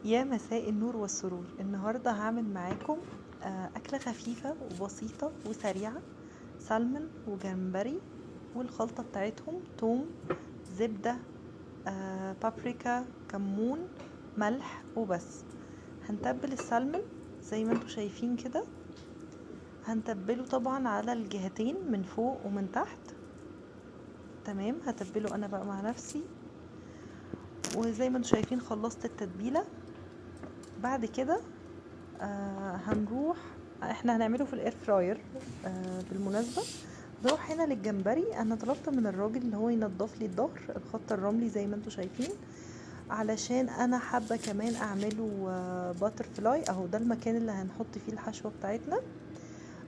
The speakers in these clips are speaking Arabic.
يا مساء النور والسرور. النهاردة هعمل معاكم أكلة خفيفة وبسيطة وسريعة. سلمون وجمبري، والخلطة بتاعتهم توم، زبدة، بابريكا، كمون، ملح وبس. هنتبل السلمون زي ما انتوا شايفين كده. هنتبله طبعا على الجهتين من فوق ومن تحت. تمام، هتبله انا بقى مع نفسي. وزي ما انتوا شايفين خلصت التتبيلة. بعد كده هنروح، احنا هنعمله في الاير فراير. بالمناسبة نروح هنا للجمبري. انا طلبت من الراجل اللي هو ينضف لي الظهر، الخط الرملي زي ما انتوا شايفين، علشان انا حابة كمان اعمله باتر فلاي. اهو ده المكان اللي هنحط فيه الحشوة بتاعتنا.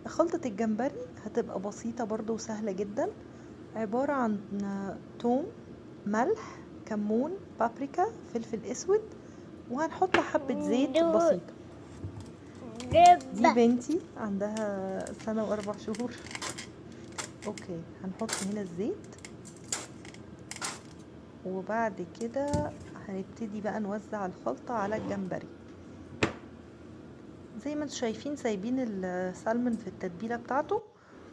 خلطة الجمبري هتبقى بسيطة برضو وسهلة جدا، عبارة عن توم، ملح، كمون، بابريكا، فلفل اسود، وهنحط حبة زيت بسيطة. دي بنتي عندها 1 سنة و4 شهور. اوكي، هنحط هنا الزيت، وبعد كده هنبتدي بقى نوزع الخلطة على الجمبري. زي ما انتم شايفين سايبين السلمون في التتبيلة بتاعته،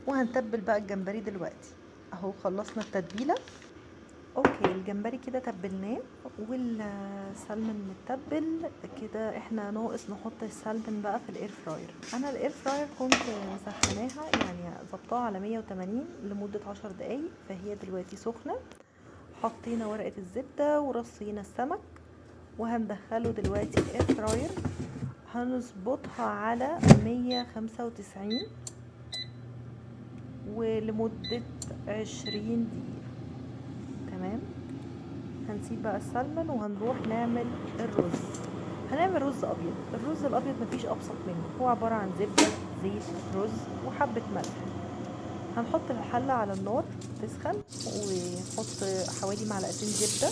وهنتبل بقى الجمبري دلوقتي. اهو خلصنا التتبيلة. اوكي، الجمبري كده تبلناه والسلمون متبل كده. احنا ناقص نحط السلمون بقى في الاير فراير. انا الاير فراير كنت مسخناها، يعني ظبطاها على 180 لمدة 10 دقايق، فهي دلوقتي سخنة. حطينا ورقة الزبدة ورصينا السمك، وهندخله دلوقتي الاير فراير. هنظبطها على 195 ولمدة 20 دقيقة. تمام، هنسيب بقى السلمون وهنروح نعمل الرز. هنعمل رز ابيض. الرز الابيض مفيش ابسط منه، هو عبارة عن زبدة، زيت، رز، وحبة ملح. هنحط الحلة على النار تسخن، ونحط حوالي 2 معلقة زبدة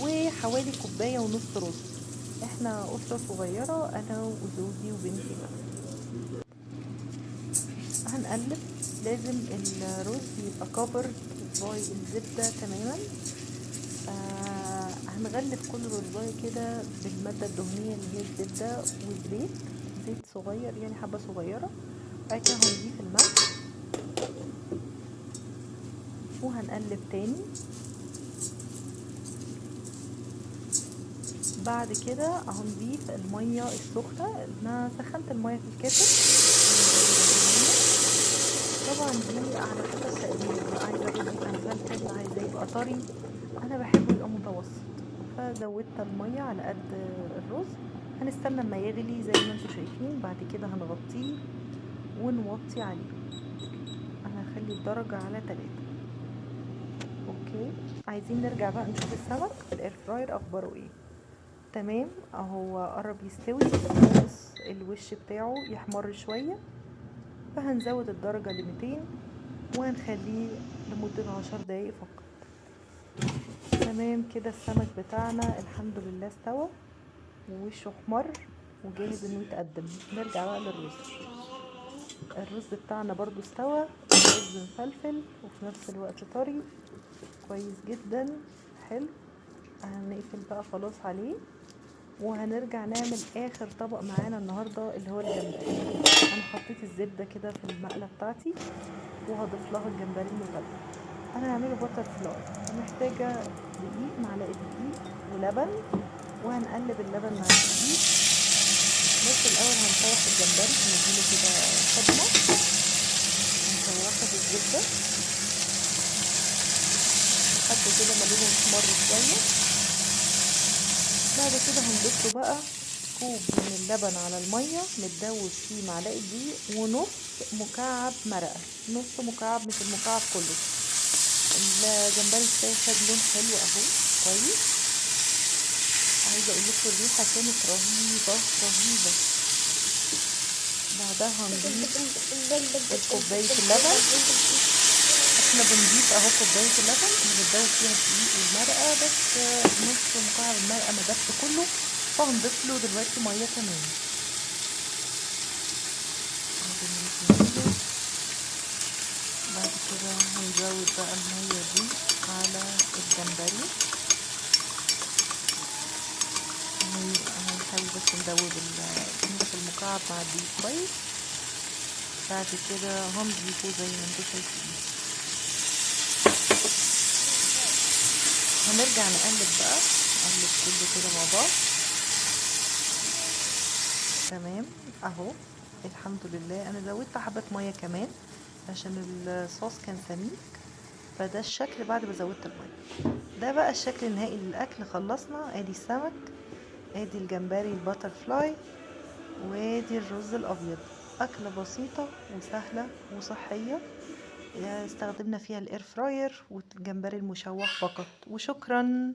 وحوالي 1.5 كوباية رز. احنا اسرة صغيرة، انا وزوجي وبنتي بس. هنقلب. لازم الرز يبقى كفرد باي الزبدة تماما. هنغلف كل رزاية كده بالمادة الدهنية اللي هي الزبدة والزيت، زيت صغير يعني حبة صغيرة. بعد كده هنضيف الملح وهنقلب تاني. بعد كده هنضيف المية السخنة. انا سخنت المية في الكاتل. طبعا دي على حسب تقديري، عايزة الرز يبقى مفلفل، عايزة يبقى طري. انا بحبه يبقى متوسط، فزودت المية على قد الرز. هنستنى اما يغلي زي ما انتم شايفين. بعد كده هنغطيه ونوطي عليه. انا هخلي الدرجة على 3. اوكي، عايزين نرجع بقى نشوف السمك في الاير فراير اخباره ايه. تمام، اهو قرب يستوي، ناقص الوش بتاعه يحمر شوية، فهنزود الدرجة ل200 وهنخليه لمدة 10 دقايق فقط. تمام كده، السمك بتاعنا الحمد لله استوى ووشه احمر وجاهز انه يتقدم. نرجع بقى للرز. الرز بتاعنا برضو استوى، الرز مفلفل وفي نفس الوقت طري كويس جدا. حلو، هنقفل بقى خلاص عليه، وهنرجع نعمل اخر طبق معانا النهارده اللي هو الجمبري. انا حطيت الزبده كده في المقله بتاعتي، وهضيف لها الجمبري المتبل. انا هعمله باتر فلاي، محتاجه دقيق، معلقه دقيق ولبن، وهنقلب اللبن مع الدقيق. بس الاول هنشوح الجمبري، نديله كده صدمه، هنشوحه بالزبده لحد كده ما لونه يحمر شويه. بعد كده هنضيف له بقى كوب من اللبن على الميه متدوب فيه معلقه دقيق ونص مكعب مرقه، نص مكعب مش المكعب كله. الجمبري بتاعي خد لون حلو اهو كويس. عايزه اقول لكم الريحه كانت رهيبه رهيبه. بعدها هنضيف كوبايه اللبن. احنا بنضيف اهو كوبايه اللبن اللي بتدوب فيها الدقيق والمرقه، بس نص مكعب المرقه ما دابش كله، فهنضيف له دلوقتي ميه كمان. بعد كده هنزود بقى الميه دي على الجمبري. هنحاول بس ندوب نضيف المكعب مع الدقيق كويس. بعد كده هنضيفه زي ما انتوا شايفين. هنرجع نقلب بقى، نقلب كله كده مع بعض. تمام اهو، الحمد لله. انا زودت حبة مية كمان عشان الصوص كان سميك، فده الشكل بعد ما زودت المية. ده بقى الشكل النهائي للاكل. خلصنا، ادي السمك، ادي الجمبري الباتر فلاي، وادي الرز الابيض. اكلة بسيطة وسهلة وصحية، استخدمنا فيها الاير فراير والجمبري المشوح فقط، وشكرا.